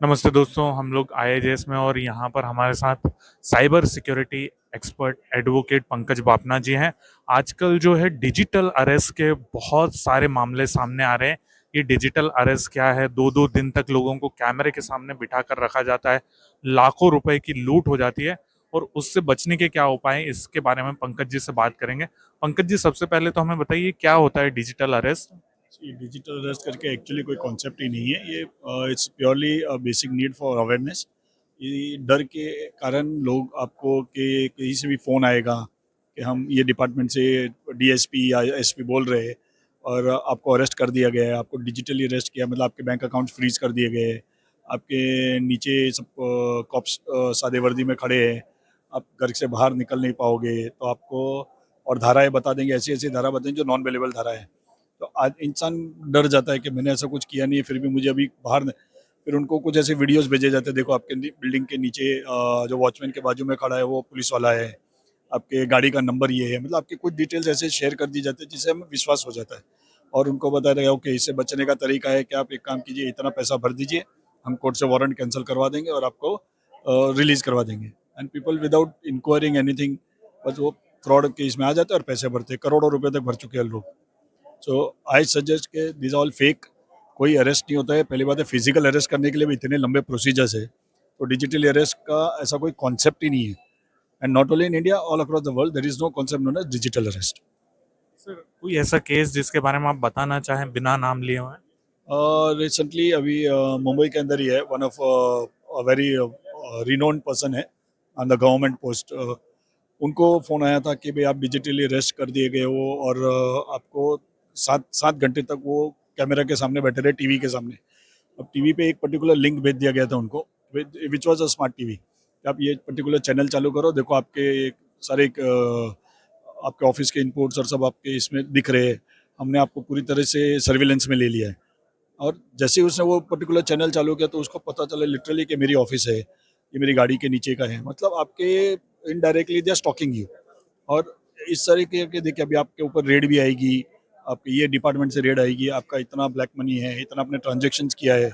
नमस्ते दोस्तों, हम लोग आईएजेएस में और यहाँ पर हमारे साथ cyber security expert advocate Pankaj Bapna ji हैं। आजकल जो है डिजिटल अरेस्ट के बहुत सारे मामले सामने आ रहे हैं। ये डिजिटल अरेस्ट क्या है? दो दो दिन तक लोगों को कैमरे के सामने बिठा कर रखा जाता है, लाखों रुपए की लूट हो जाती है और उससे बचने के क्या उपाय हैं, इसके बारे में पंकज जी से बात करेंगे। पंकज जी, सबसे पहले तो हमें बताइए क्या होता है डिजिटल अरेस्ट। ये डिजिटल अरेस्ट करके एक्चुअली कोई कॉन्सेप्ट ही नहीं है। ये it's purely basic need for awareness. ये डर के कारण लोग आपको कि कहीं से भी फ़ोन आएगा कि हम ये डिपार्टमेंट से डीएसपी या एसपी बोल रहे हैं और आपको अरेस्ट कर दिया गया है, आपको डिजिटली अरेस्ट किया, मतलब आपके बैंक अकाउंट फ्रीज कर दिए गए हैं, आपके नीचे सब कॉप्स सादे वर्दी में खड़े हैं, आप घर से बाहर निकल नहीं पाओगे, तो आपको और धाराएं बता देंगे, ऐसी ऐसी धारा बताएंगे जो नॉन अवेलेबल धारा है। तो आज इंसान डर जाता है कि मैंने ऐसा कुछ किया नहीं है, फिर भी मुझे अभी बाहर फिर उनको कुछ ऐसे वीडियोस भेजे जाते हैं, देखो आपके बिल्डिंग के नीचे जो वॉचमैन के बाजू में खड़ा है वो पुलिस वाला है, आपके गाड़ी का नंबर ये है, मतलब आपकी कुछ डिटेल्स ऐसे शेयर कर दी जाती है जिससे हमें विश्वास हो जाता है और उनको बताया जाएगा ओके इससे बचने का तरीका है कि आप एक काम कीजिए, इतना पैसा भर दीजिए, हम कोर्ट से वारंट कैंसिल करवा देंगे और आपको रिलीज करवा देंगे। And people without enquiring anything बस वो फ्रॉड केस में आ जाते हैं और पैसे भरते हैं, करोड़ों रुपए तक भर चुके हैं लोग। सो आई सजेस्ट के दिस ऑल फेक, कोई अरेस्ट नहीं होता है। पहली बात है फिजिकल अरेस्ट करने के लिए भी इतने लंबे प्रोसीजर्स है, तो डिजिटली अरेस्ट का ऐसा कोई कॉन्सेप्ट ही नहीं है। And not only in India, all across the world there is no concept known as digital arrest. Sir, कोई ऐसा केस जिसके बारे में आप बताना चाहें बिना नाम लिए हुए? रिसेंटली अभी मुंबई के अंदर ही है, one of very renowned person है ऑन द गवर्नमेंट पोस्ट। उनको फ़ोन आया था कि भाई आप डिजिटली अरेस्ट कर दिए गए हो और आपको 7 7 घंटे तक वो कैमरा के सामने बैठे रहे, टीवी के सामने। अब टीवी पे एक पर्टिकुलर लिंक भेज दिया गया था उनको, which was a smart TV. आप ये पर्टिकुलर चैनल चालू करो, देखो आपके सारे आपके ऑफिस के इनपुट्स और सब आपके इसमें दिख रहे हैं, हमने आपको पूरी तरह से सर्विलेंस में ले लिया है। और जैसे ही उसने वो पर्टिकुलर चैनल चालू किया तो उसको पता चला लिटरली कि मेरी ऑफिस है, ये मेरी गाड़ी के नीचे का है, मतलब आपके indirectly they are stalking you. और इस तरीके के देखिए अभी आपके ऊपर रेड भी आएगी, आपके ये डिपार्टमेंट से रेड आएगी, आपका इतना ब्लैक मनी है, इतना आपने ट्रांजेक्शन्स किया है,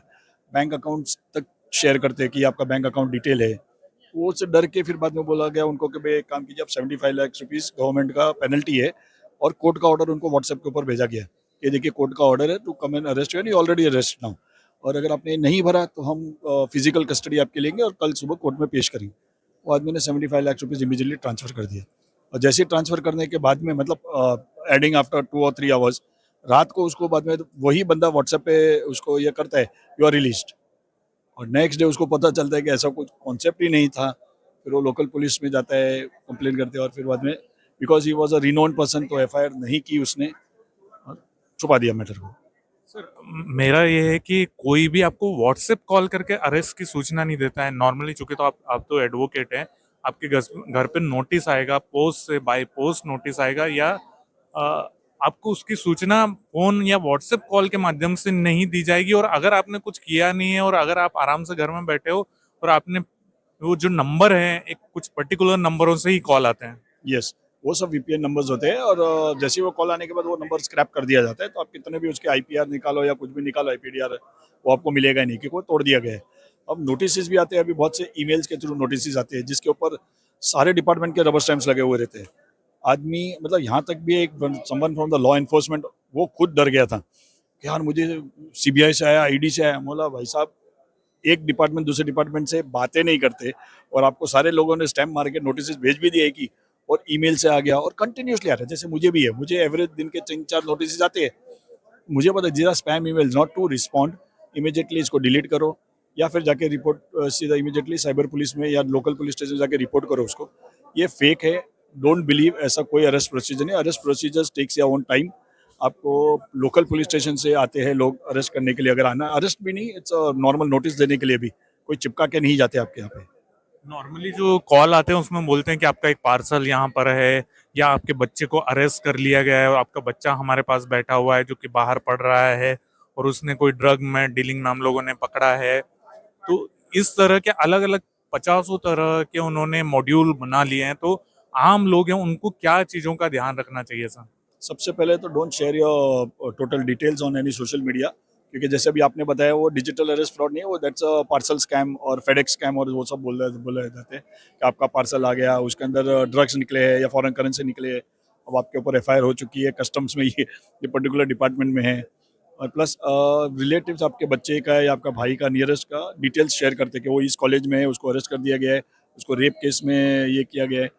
बैंक अकाउंट्स तक शेयर करते हैं कि आपका बैंक अकाउंट डिटेल है। वो से डर के फिर बाद में बोला गया उनको कि भाई एक काम कीजिए, आप 75 लाख रुपीज़ गवर्नमेंट का पेनल्टी है, और कोर्ट का ऑर्डर उनको व्हाट्सएप के ऊपर भेजा गया, ये देखिए कोर्ट का ऑर्डर है to come and arrest you, already arrest now, और अगर आपने नहीं भरा तो हम फिजिकल कस्टडी आपके लेंगे और कल सुबह कोर्ट में पेश करेंगे। वो आदमी ने 75 लाख रुपीज़ इमीजिएटली ट्रांसफर कर दिया। और जैसे ही ट्रांसफर करने के बाद में, मतलब एडिंग आफ्टर 2 और 3 आवर्स, रात को उसको बाद में वही बंदा व्हाट्सएप पे उसको ये करता है, यू आर रिलीज्ड। और नेक्स्ट डे उसको पता चलता है कि ऐसा कुछ कॉन्सेप्ट ही नहीं था। फिर वो लोकल पुलिस में जाता है, कंप्लेन करते हैं, और फिर बाद में because he was a renowned person तो एफआईआर नहीं की उसने और छुपा दिया मैटर को। सर, मेरा ये है कि कोई भी आपको व्हाट्सएप कॉल करके अरेस्ट की सूचना नहीं देता है नॉर्मली, चूंकि तो आप तो एडवोकेट हैं। आपके घर पे नोटिस आएगा, पोस्ट से बाय पोस्ट नोटिस आएगा, या आपको उसकी सूचना फोन या व्हाट्सएप कॉल के माध्यम से नहीं दी जाएगी। और अगर आपने कुछ किया नहीं है और अगर आप आराम से घर में बैठे हो और आपने वो जो नंबर है, एक कुछ पर्टिकुलर नंबरों से ही कॉल आते हैं। यस, वो सब वीपीएन नंबर्स होते हैं, और जैसे ही वो कॉल आने के बाद वो नंबर स्क्रैप कर दिया जाता है, तो आप कितने भी उसके आईपीआर निकालो या कुछ भी निकालो, आईपीडीआर, वो आपको मिलेगा ही नहीं क्योंकि वो तोड़ दिया गया है। अब नोटिस भी आते हैं, अभी बहुत से ईमेल्स के थ्रू नोटिस आते हैं जिसके ऊपर सारे डिपार्टमेंट के रबर स्टैंप्स लगे हुए रहते हैं। आदमी, मतलब यहाँ तक भी एक someone from the law enforcement, वो खुद डर गया था कि यार मुझे सीबीआई से आया, ईडी से आया। बोला भाई साहब, एक डिपार्टमेंट दूसरे डिपार्टमेंट से बातें नहीं करते और आपको सारे लोगों ने स्टैम्प मार के नोटिस भेज भी दिए कि, और ईमेल से आ गया और कंटिन्यूसली आ रहा है। जैसे मुझे भी है, मुझे एवरेज दिन के 3 4 नोटिस आते हैं। मुझे पता है जीरा spam email not to respond, immediately इसको डिलीट करो, या फिर जाके रिपोर्ट सीधा इमीडिएटली साइबर पुलिस में या लोकल पुलिस स्टेशन जाके रिपोर्ट करो उसको। ये फेक है, डोंट बिलीव, ऐसा कोई अरेस्ट प्रोसीजर नहीं। Arrest procedure takes your own time. आपको लोकल पुलिस स्टेशन से आते हैं लोग अरेस्ट करने के लिए, अगर आना, अरेस्ट भी नहीं, इट्स नॉर्मल नोटिस देने के लिए भी, कोई चिपका के नहीं जाते आपके यहाँ पे। नॉर्मली जो कॉल आते हैं उसमें बोलते हैं कि आपका एक पार्सल यहाँ पर है, या आपके बच्चे को अरेस्ट कर लिया गया है और आपका बच्चा हमारे पास बैठा हुआ है जो कि बाहर पढ़ रहा है और उसने कोई ड्रग में डीलिंग नाम लोगों ने पकड़ा है। तो इस तरह के अलग अलग पचासों तरह के उन्होंने मॉड्यूल बना लिए हैं। तो आम लोग हैं, उनको क्या चीजों का ध्यान रखना चाहिए सर? सबसे पहले तो don't share your total details on any social media. क्योंकि जैसे अभी आपने बताया वो डिजिटल अरेस्ट फ्रॉड नहीं है, वो दैट्स अ पार्सल स्कैम और फेडेक्स स्कैम और वो सब बोले जाते हैं कि आपका पार्सल आ गया, उसके अंदर ड्रग्स निकले हैं या फॉरेन करेंसी निकले है, अब आपके ऊपर एफआईआर हो चुकी है कस्टम्स में, ये पर्टिकुलर डिपार्टमेंट में है। और प्लस रिलेटिव्स आपके बच्चे का या आपका भाई का नियरेस्ट का डिटेल्स शेयर करते हैं कि वो इस कॉलेज में है, उसको अरेस्ट कर दिया गया है, उसको रेप केस में ये किया गया है।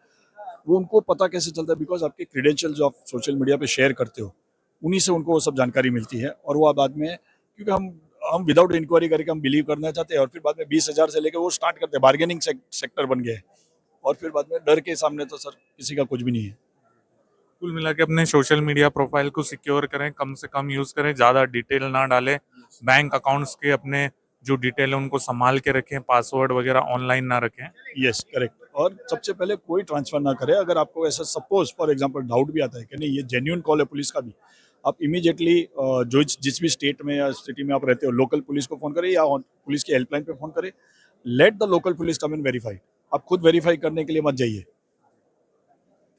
वो उनको पता कैसे चलता है? बिकॉज आपके क्रेडेंशियल्स जो आप सोशल मीडिया पे शेयर करते हो, उन्हीं से उनको वो सब जानकारी मिलती है। और वो बाद में, क्योंकि हम विदाउट इंक्वायरी करके हम बिलीव करना चाहते हैं, और फिर बाद में 20,000 से लेकर वो स्टार्ट करते हैं, बार्गेनिंग सेक्टर बन गए हैं। और फिर बाद में डर के सामने तो सर किसी का कुछ भी नहीं है। कुल मिला के अपने सोशल मीडिया प्रोफाइल को सिक्योर करें, कम से कम यूज करें, ज्यादा डिटेल ना डालें, बैंक अकाउंट्स के अपने जो डिटेल है उनको संभाल के रखें, पासवर्ड वगैरह ऑनलाइन ना रखें। Yes, correct. और सबसे पहले कोई ट्रांसफर ना करे। अगर आपको ऐसा सपोज फॉर एग्जांपल डाउट भी आता है कि नहीं ये जेन्युइन कॉल है पुलिस का भी, आप इमीडिएटली जो जिस भी स्टेट में या सिटी में आप रहते हो, लोकल पुलिस को फोन करें या पुलिस की हेल्पलाइन पे फोन करें। Let the local police come and verify. आप खुद वेरीफाई करने के लिए मत जाइए।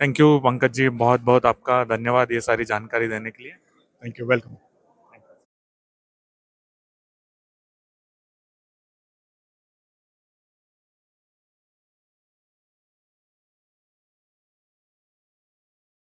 थैंक यू पंकज जी, बहुत बहुत आपका धन्यवाद ये सारी जानकारी देने के लिए। Thank you, welcome.